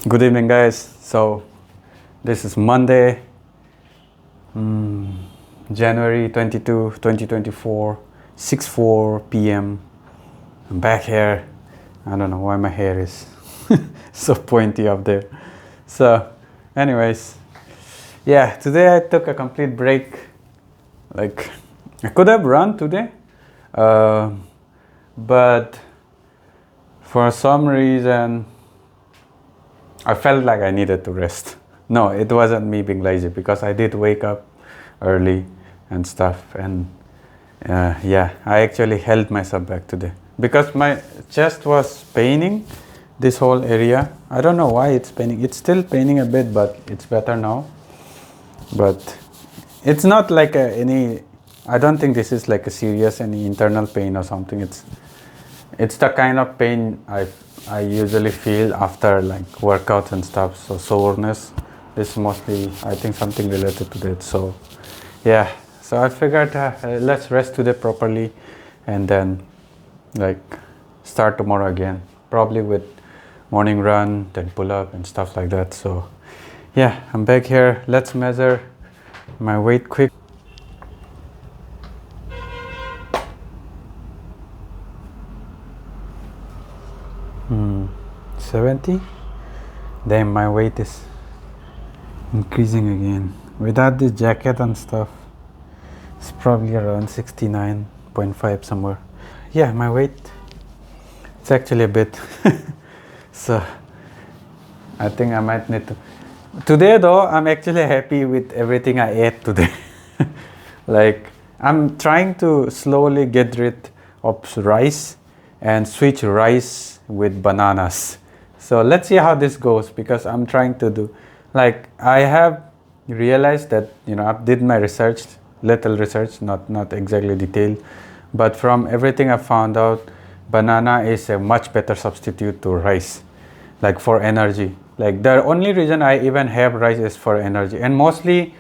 Good evening, guys. So, this is Monday, January 22, 2024, 6:04 p.m. I'm back here. I don't know why my hair is so pointy up there. So, anyways, yeah, today I took a complete break. Like, I could have run today, but for some reason, I felt like I needed to rest. No, it wasn't me being lazy because I did wake up early and stuff. And yeah, I actually held myself back today because my chest was paining this whole area. I don't know why it's paining. It's still paining a bit, but it's better now. But it's not like I don't think this is like a serious any internal pain or something. It's the kind of pain I usually feel after like workouts and stuff. So soreness. This is mostly I think something related to that. So yeah. So I figured let's rest today properly, and then like start tomorrow again. Probably with morning run, then pull up and stuff like that. So yeah, I'm back here. Let's measure my weight quick. 70. Then my weight is increasing again. Without this jacket and stuff, it's probably around 69.5 somewhere. Yeah, my weight, it's actually a bit. So I think I might need to. Today though, I'm actually happy with everything I ate today. Like, I'm trying to slowly get rid of rice and switch rice with bananas. So let's see how this goes, because I'm trying to do, like, I have realized that, I did my research, little research, not exactly detailed, but from everything I found out, banana is a much better substitute to rice, like for energy. Like, the only reason I even have rice is for energy, and mostly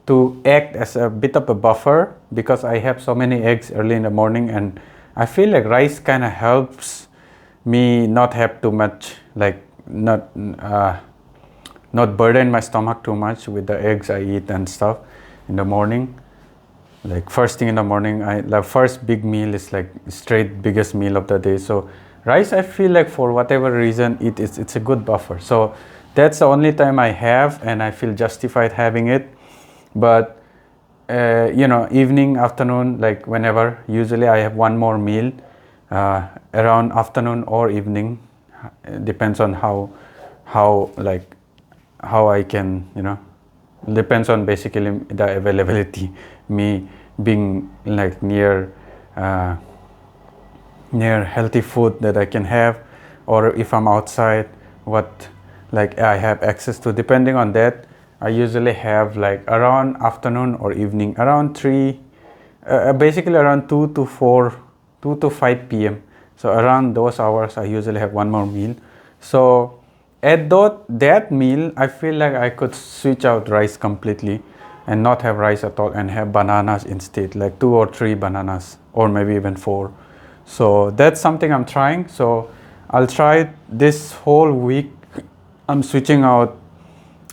to act as a bit of a buffer, because I have so many eggs early in the morning, and I feel like rice kind of helps me not have too much, like not burden my stomach too much with the eggs I eat and stuff in the morning. Like first thing in the morning, the first big meal is like straight biggest meal of the day. So rice, I feel like for whatever reason, it's a good buffer. So that's the only time I have, and I feel justified having it. But evening, afternoon, like whenever, usually I have one more meal around afternoon or evening. It depends on how I can, depends on basically the availability, me being like near healthy food that I can have, or if I'm outside, what like I have access to. Depending on that, I usually have like around afternoon or evening, around 3, basically around 2 to 5 p.m. So around those hours, I usually have one more meal. So at that meal, I feel like I could switch out rice completely and not have rice at all, and have bananas instead, like 2 or 3 bananas, or maybe even 4. So that's something I'm trying. So I'll try this whole week. I'm switching out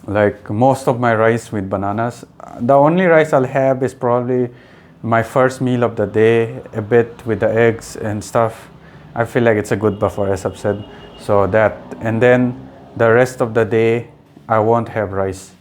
like most of my rice with bananas. The only rice I'll have is probably my first meal of the day, a bit with the eggs and stuff. I feel like it's a good buffer, as I've said. So that, and then the rest of the day, I won't have rice.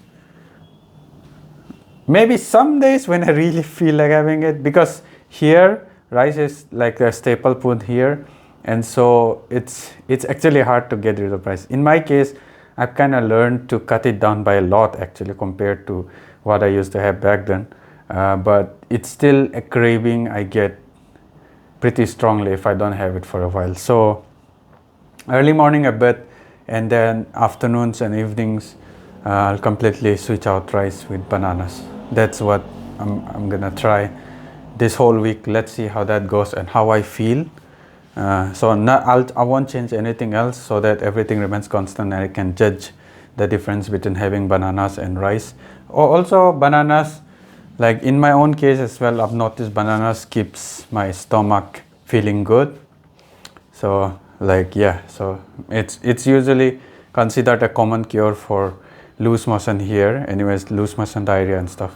Maybe some days when I really feel like having it, because here rice is like a staple food here, and so it's actually hard to get rid of rice. In my case, I've kind of learned to cut it down by a lot, actually, compared to what I used to have back then. But it's still a craving I get pretty strongly if I don't have it for a while. So early morning a bit, and then afternoons and evenings, I'll completely switch out rice with bananas. That's what I'm gonna try this whole week. Let's see how that goes and how I feel. I won't change anything else, so that everything remains constant, and I can judge the difference between having bananas and rice. Also, bananas, like in my own case as well, I've noticed bananas keeps my stomach feeling good. So like, yeah, so it's usually considered a common cure for loose motion here, anyways, loose motion, diarrhea and stuff.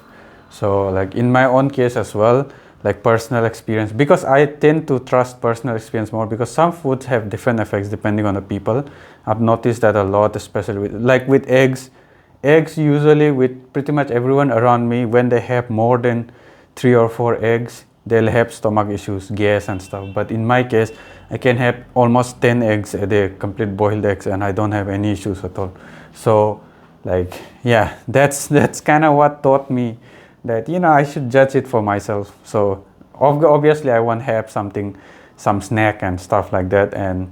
So like in my own case as well, like personal experience, because I tend to trust personal experience more, because some foods have different effects depending on the people. I've noticed that a lot, especially with eggs. Eggs, usually with pretty much everyone around me, when they have more than 3 or 4 eggs, they'll have stomach issues, gas and stuff. But in my case, I can have almost 10 eggs a day, complete boiled eggs, and I don't have any issues at all. So like, yeah, that's kind of what taught me that, you know, I should judge it for myself. So obviously I won't have some snack and stuff like that, and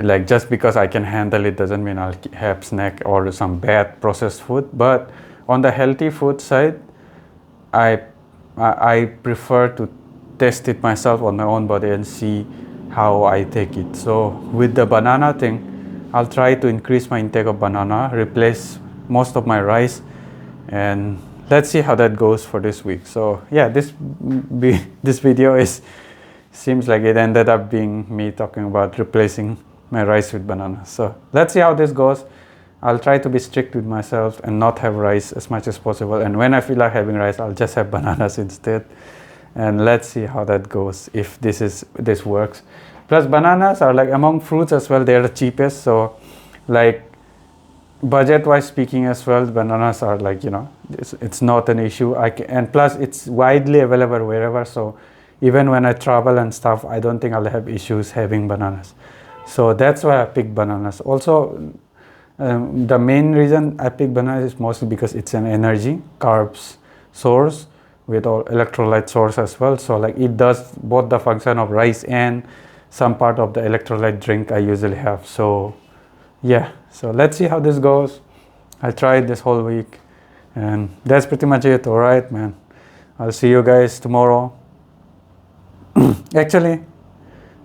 like just because I can handle it doesn't mean I'll have snack or some bad processed food. But on the healthy food side, I prefer to test it myself on my own body and see how I take it. So with the banana thing, I'll try to increase my intake of banana, replace most of my rice, and let's see how that goes for this week. So yeah, this video seems like it ended up being me talking about replacing my rice with banana. So let's see how this goes. I'll try to be strict with myself and not have rice as much as possible. And when I feel like having rice, I'll just have bananas instead. And let's see how that goes, if this works. Plus bananas are like among fruits as well, they're the cheapest. So like budget wise speaking as well, bananas are like, you know, it's not an issue. And plus it's widely available wherever. So even when I travel and stuff, I don't think I'll have issues having bananas. So that's why I picked bananas. Also, the main reason I pick bananas is mostly because it's an energy, carbs source with all electrolyte source as well. So like it does both the function of rice and some part of the electrolyte drink I usually have. So yeah, so let's see how this goes. I'll try it this whole week, and that's pretty much it. All right, man. I'll see you guys tomorrow. Actually,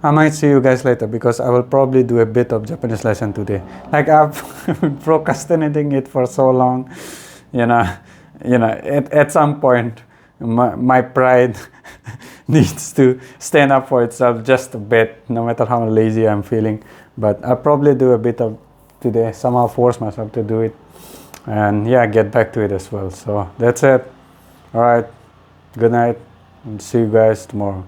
I might see you guys later, because I will probably do a bit of Japanese lesson today. Like I've been procrastinating it for so long, you know, at some point my pride needs to stand up for itself just a bit, no matter how lazy I'm feeling. But I'll probably do a bit of today, somehow force myself to do it, and yeah, get back to it as well. So that's it. All right, good night, and see you guys tomorrow.